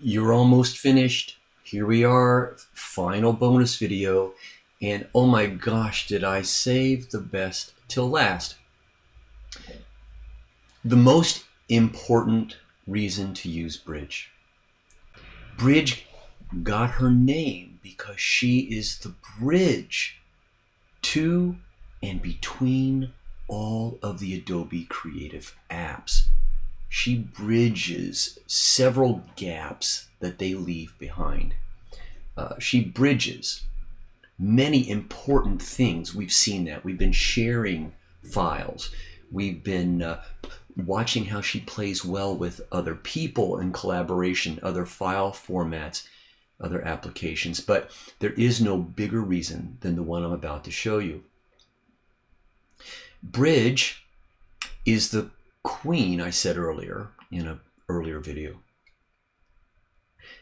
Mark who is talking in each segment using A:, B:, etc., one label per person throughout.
A: You're almost finished. Here we are, final bonus video. And oh my gosh, did I save the best till last. The most important reason to use Bridge. Bridge got her name because she is the bridge to and between all of the Adobe creative apps. She bridges several gaps that they leave behind. She bridges many important things. We've seen that. We've been sharing files. We've been watching how she plays well with other people in collaboration, other file formats, other applications. But there is no bigger reason than the one I'm about to show you. Bridge is the queen, I said earlier in an earlier video.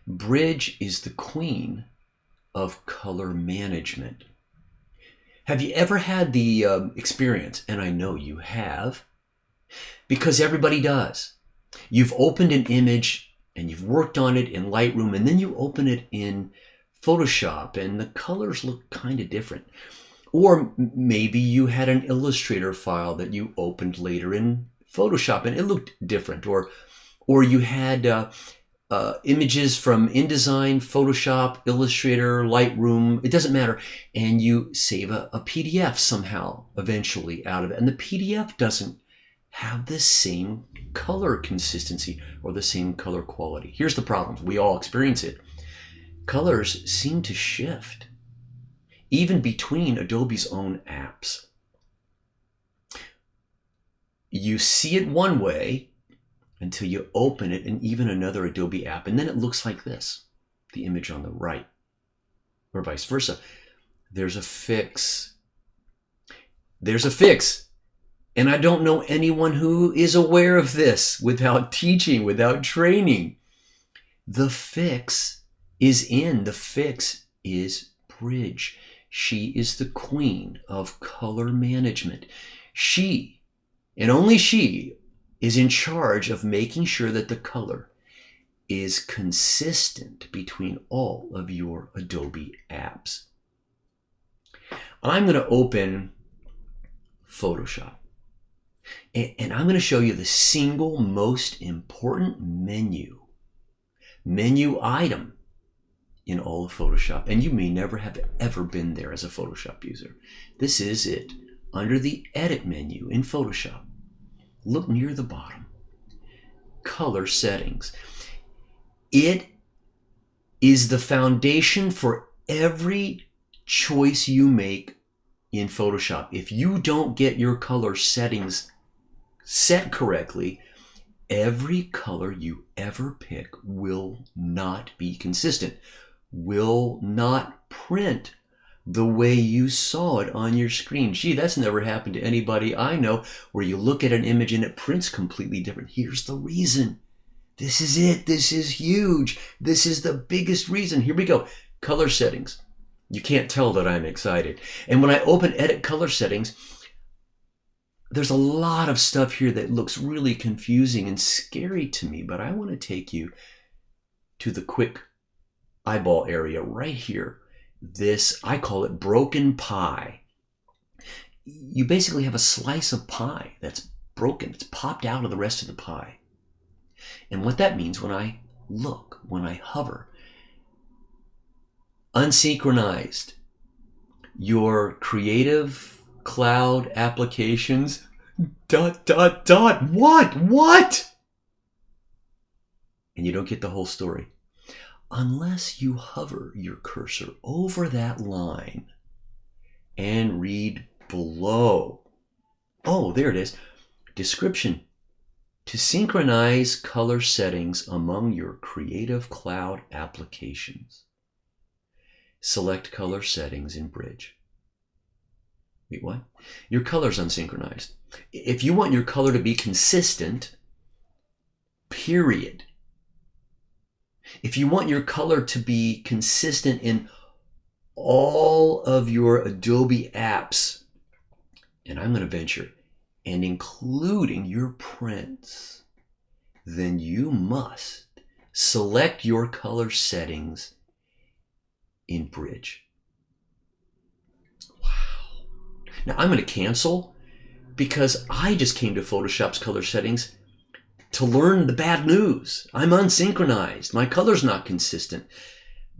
A: Bridge is the queen of color management. Have you ever had the experience, and I know you have, because everybody does. You've opened an image and you've worked on it in Lightroom, and then you open it in Photoshop and the colors look kind of different. Or maybe you had an Illustrator file that you opened later in Photoshop and it looked different. Or you had images from InDesign, Photoshop, Illustrator, Lightroom, it doesn't matter. And you save a PDF somehow eventually out of it. And the PDF doesn't have the same color consistency or the same color quality. Here's the problem. We all experience it. Colors seem to shift, even between Adobe's own apps. You see it one way until you open it in even another Adobe app, and then it looks like this, the image on the right, or vice versa. There's a fix. There's a fix. And I don't know anyone who is aware of this without teaching, without training. The fix is in. The fix is Bridge. She is the queen of color management. She, and only she, is in charge of making sure that the color is consistent between all of your Adobe apps. I'm going to open Photoshop. And I'm going to show you the single most important menu item in all of Photoshop. And you may never have ever been there as a Photoshop user. This is it. Under the Edit menu in Photoshop, look near the bottom. Color settings. It is the foundation for every choice you make in Photoshop. If you don't get your color settings set correctly, every color you ever pick will not be consistent, will not print the way you saw it on your screen. Gee, that's never happened to anybody I know, where you look at an image and it prints completely different. Here's the reason. This is it. This is huge. This is the biggest reason. Here we go. Color settings. You can't tell that I'm excited. And when I open Edit Color Settings, there's a lot of stuff here that looks really confusing and scary to me, but I want to take you to the quick eyeball area right here. This, I call it broken pie. You basically have a slice of pie that's broken. It's popped out of the rest of the pie. And what that means when I look, when I hover, unsynchronized, your creative cloud applications, ... What? And you don't get the whole story unless you hover your cursor over that line and read below. Oh, there it is. Description. To synchronize color settings among your Creative Cloud applications, select color settings in Bridge. Wait, what? Your color's unsynchronized. If you want your color to be consistent, period. If you want your color to be consistent in all of your Adobe apps, and I'm going to venture, and including your prints, then you must select your color settings in Bridge. Wow. Now I'm going to cancel because I just came to Photoshop's color settings to learn the bad news. I'm unsynchronized. My color's not consistent.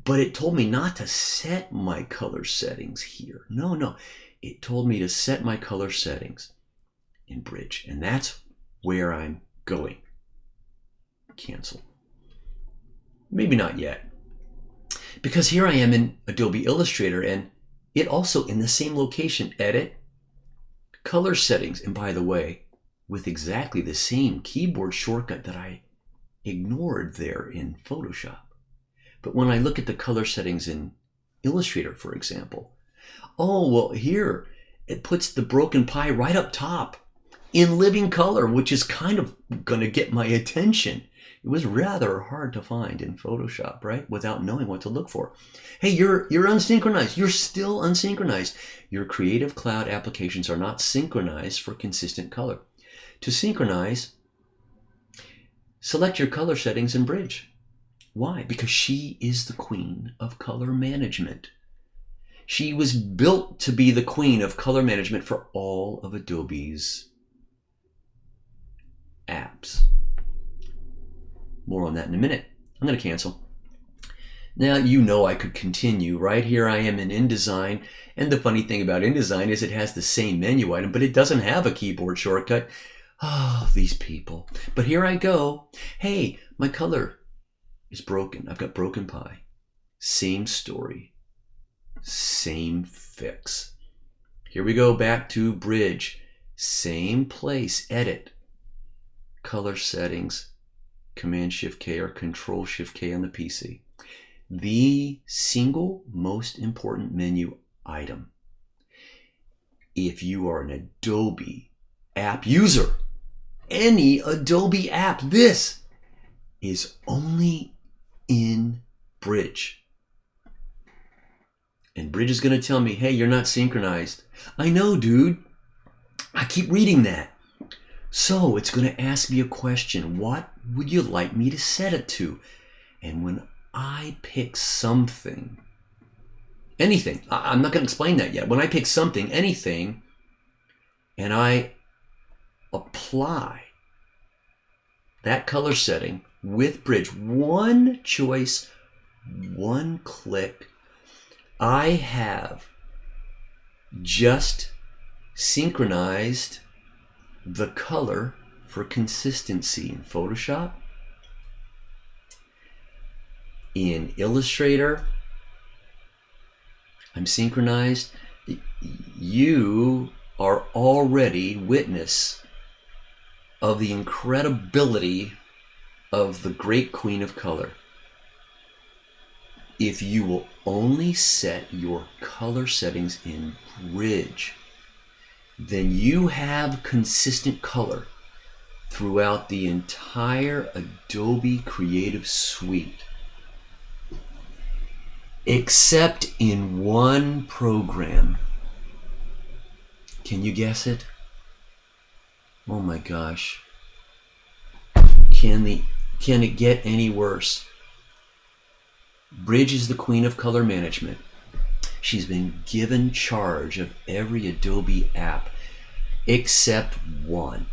A: But it told me not to set my color settings here. No. It told me to set my color settings in Bridge. And that's where I'm going. Cancel. Maybe not yet. Because here I am in Adobe Illustrator, and it also in the same location, Edit, Color Settings. And by the way, with exactly the same keyboard shortcut that I ignored there in Photoshop. But when I look at the color settings in Illustrator, for example, oh, well, here it puts the broken pie right up top in living color, which is kind of going to get my attention. It was rather hard to find in Photoshop, right? Without knowing what to look for. Hey, you're unsynchronized. You're still unsynchronized. Your Creative Cloud applications are not synchronized for consistent color. To synchronize, select your color settings in Bridge. Why? Because she is the queen of color management. She was built to be the queen of color management for all of Adobe's apps. More on that in a minute. I'm going to cancel. Now, you know I could continue. Right here I am in InDesign. And the funny thing about InDesign is it has the same menu item, but it doesn't have a keyboard shortcut. Oh, these people. But here I go. Hey, my color is broken. I've got broken pie. Same story. Same fix. Here we go back to Bridge. Same place. Edit. Color settings. Command-Shift-K or Control-Shift-K on the PC. The single most important menu item. If you are an Adobe app user, any Adobe app, this is only in Bridge. And Bridge is going to tell me, hey, you're not synchronized. I know, dude. I keep reading that. So it's going to ask me a question. What would you like me to set it to? And when I pick something, anything, I'm not going to explain that yet. When I pick something, anything, and I apply that color setting with Bridge, one choice, one click, I have just synchronized the color for consistency in Photoshop, in Illustrator. I'm synchronized. You are already witness of the incredibility of the great queen of color. If you will only set your color settings in Bridge, then you have consistent color throughout the entire Adobe Creative Suite, except in one program. Can you guess it? Oh my gosh. Can it get any worse? Bridge is the queen of color management. She's been given charge of every Adobe app except one,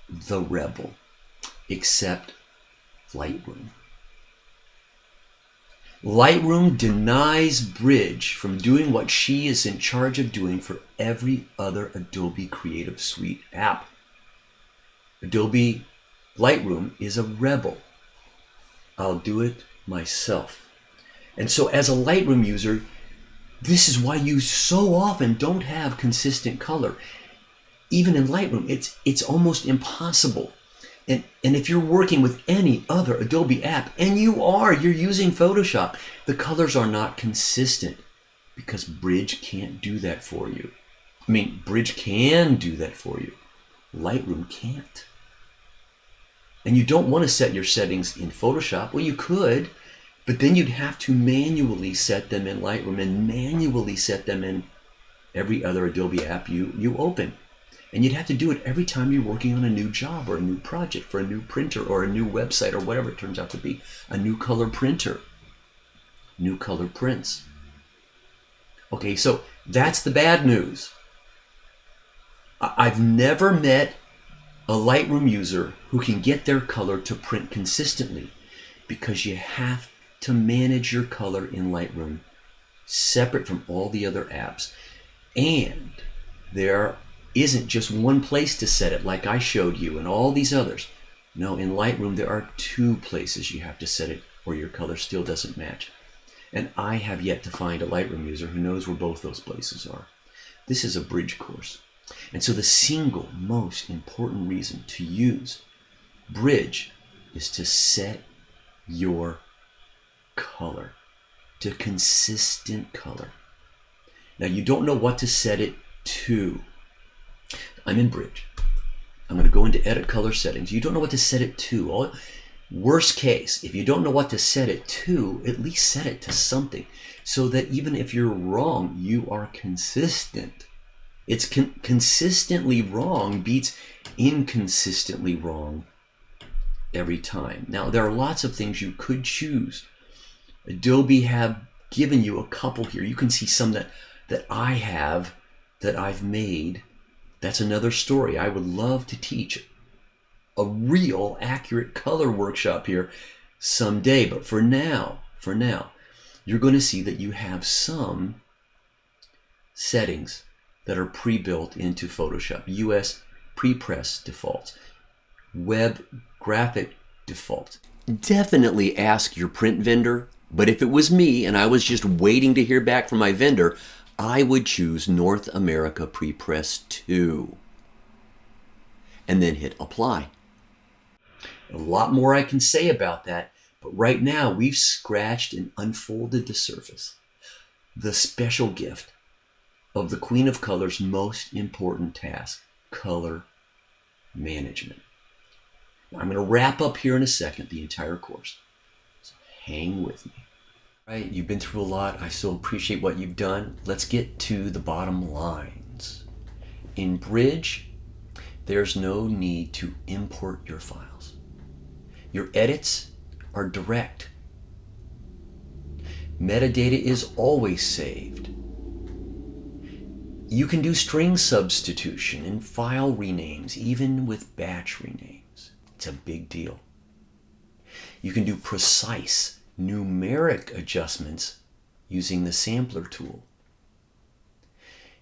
A: the rebel, except Lightroom. Lightroom denies Bridge from doing what she is in charge of doing for every other Adobe Creative Suite app. Adobe Lightroom is a rebel. I'll do it myself. And so as a Lightroom user, this is why you so often don't have consistent color. Even in Lightroom, it's almost impossible. And if you're working with any other Adobe app, and you're using Photoshop, the colors are not consistent because Bridge can't do that for you. I mean, Bridge can do that for you. Lightroom can't. And you don't want to set your settings in Photoshop. Well, you could, but then you'd have to manually set them in Lightroom and manually set them in every other Adobe app you open. And you'd have to do it every time you're working on a new job or a new project for a new printer or a new website or whatever it turns out to be. A new color printer, new color prints. Okay, so that's the bad news. I've never met a Lightroom user who can get their color to print consistently, because you have to manage your color in Lightroom separate from all the other apps. And there isn't just one place to set it like I showed you and all these others. No, in Lightroom there are 2 places you have to set it or your color still doesn't match. And I have yet to find a Lightroom user who knows where both those places are. This is a bridge course. And so the single most important reason to use Bridge is to set your color to consistent color. Now you don't know what to set it to. I'm in Bridge. I'm going to go into edit color settings. You don't know what to set it to. Worst case, if you don't know what to set it to, at least set it to something so that even if you're wrong, you are consistent. It's consistently wrong beats inconsistently wrong every time. Now, there are lots of things you could choose. Adobe have given you a couple here. You can see some that I have, that I've made. That's another story. I would love to teach a real accurate color workshop here someday. But for now, you're going to see that you have some settings that are pre-built into Photoshop. US pre-press defaults, web graphic default. Definitely ask your print vendor, but if it was me and I was just waiting to hear back from my vendor, I would choose North America Pre-Press 2 and then hit apply. A lot more I can say about that, but right now we've scratched and unfolded the surface. The special gift of the Queen of Color's most important task, color management. Now, I'm going to wrap up here in a second the entire course, so hang with me. All right, you've been through a lot. I still appreciate what you've done. Let's get to the bottom lines. In Bridge, there's no need to import your files. Your edits are direct. Metadata is always saved. You can do string substitution and file renames, even with batch renames. It's a big deal. You can do precise numeric adjustments using the sampler tool.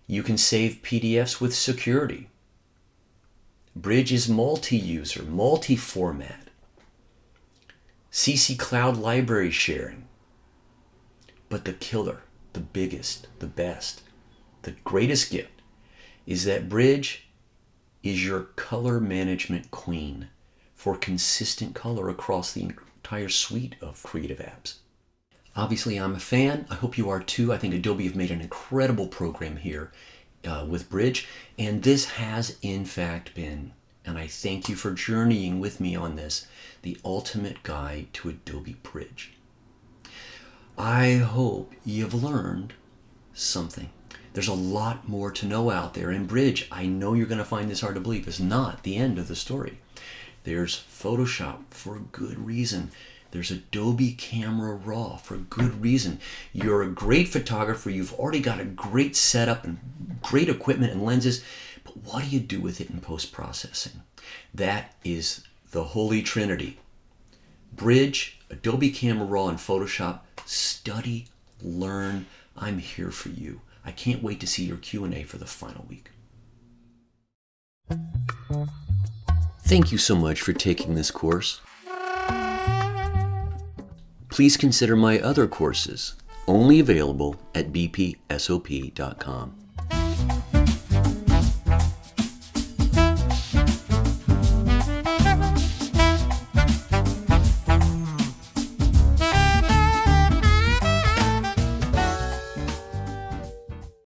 A: You can save PDFs with security. Bridge is multi-user, multi-format. CC Cloud library sharing. But the killer, the biggest, the best, the greatest gift is that Bridge is your color management queen for consistent color across the entire suite of creative apps. Obviously, I'm a fan. I hope you are too. I think Adobe have made an incredible program here with Bridge, and this has in fact been, and I thank you for journeying with me on this, the ultimate guide to Adobe Bridge. I hope you've learned something. There's a lot more to know out there, and Bridge, I know you're going to find this hard to believe, is not the end of the story. There's Photoshop for a good reason. There's Adobe Camera Raw for a good reason. You're a great photographer. You've already got a great setup and great equipment and lenses, but what do you do with it in post-processing? That is the Holy Trinity. Bridge, Adobe Camera Raw, and Photoshop. Study, learn. I'm here for you. I can't wait to see your Q&A for the final week. Thank you so much for taking this course. Please consider my other courses, only available at bpsop.com.